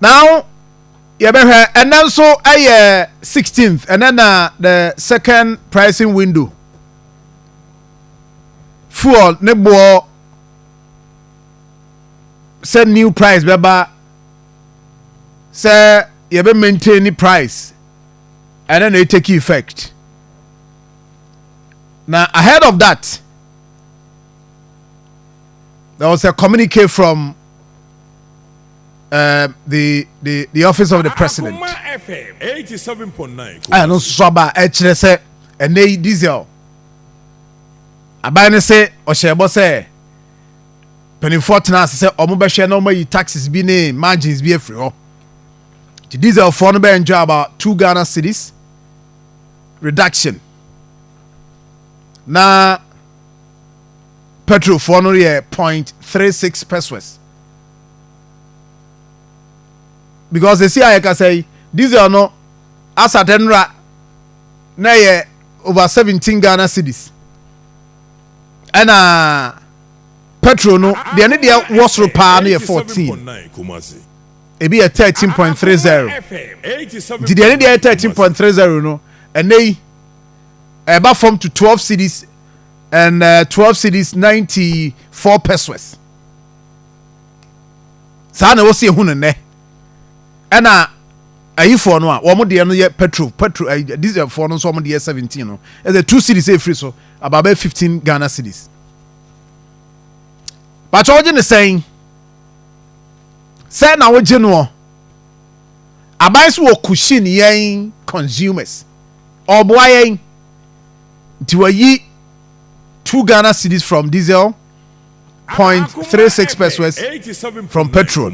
Now and then so 16th and then the second pricing window fuel nebo say new price beba say you be maintain the price and then it take effect. Now ahead of that there was a communique from the office of the president. Akoma FM 87.9. I know swaba actually say and they diesel. Abane say Oshebo say 24th na say omo be hwe na omo yi taxes bi ne margins bi afri ho. The diesel for no be enjoy about 2 Ghana cedis reduction. Na petrol for no ye 0.36 pesos. Because they see I can say diesel no as at enra na ye over 17 Ghana cedis. And petrol no the any there was repair no 14. It be a 13.30. Did the any there 13.30 no and they about from to 12 cedis and 12 cedis 94 pesos. Sa na wo see hu ne. And ayi for no a wo mo de no ye petrol diesel for no so mo de 17 no. Is the 2 cedis e free so about 15 Ghana cedis. But Georgian is saying, say now we no abai so cushion yen consumers or boy yen to yi 2 Ghana cedis from diesel 0.36 pesos from petrol.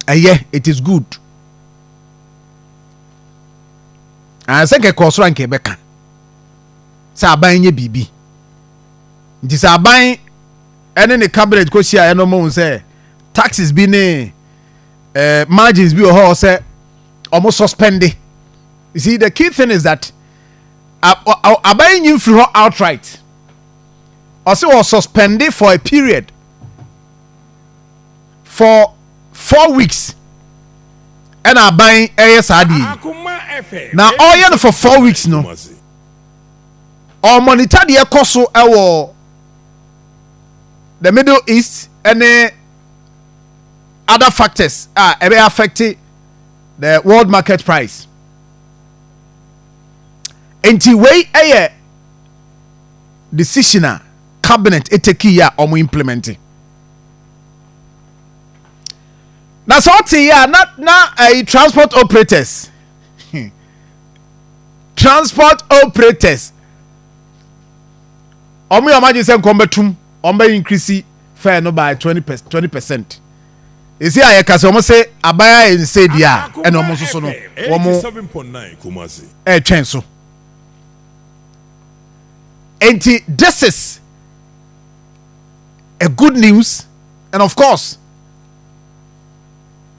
Aye, it is good. And say ke koso anke beka. Sa aban nye bibi. Nti sa aban ene ne cabinet ko sia eno mo say taxes bi ne margins bi o ho say almost suspended. You see the key thing is that aban you free her outright. Also was suspended for a period for 4 weeks. And I buying ASRD. Now all you for 4 weeks no. Or monitor the cost so the Middle East and other factors affecting the world market price. Until way a decision cabinet eteki ya omo implementing. Na so ya not a transport operators. Transport operators. Omo ya maji say kombetum, omo increase fare no by 20%. You see I can omo say abaya in say dia and omo so no. Omo 7.9 Kumasi. Twen so. Enti this is a good news, and of course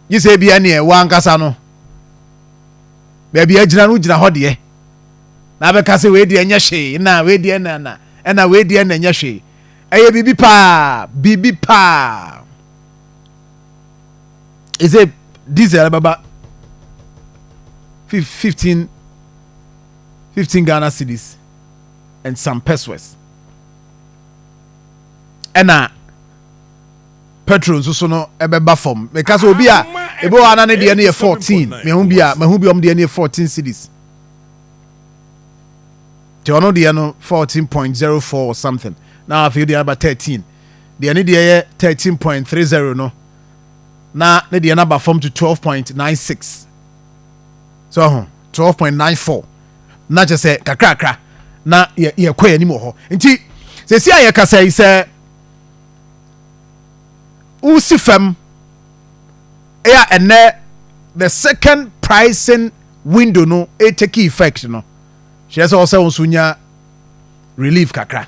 you say be any one kasa no baby agina no gina ho de na be kasa we de anya hwe na we de na we de na anya hwe eye bibi pa is it diesel baba 15 Ghana cedis and some pesos. And petrol so no ebeba form because obi a ebo ana ne de na 14 me hu bi de na 14 cedis te ono de no 14.04 or something now if you dey about 13 de ne de 13.30 no na ne de na ba form to 12.96 so 12.94 na just say kakra na ye kwa ani mo ho nti se si aye kasa yi se usifam and the second pricing window no take effect no she also sunya relief kakra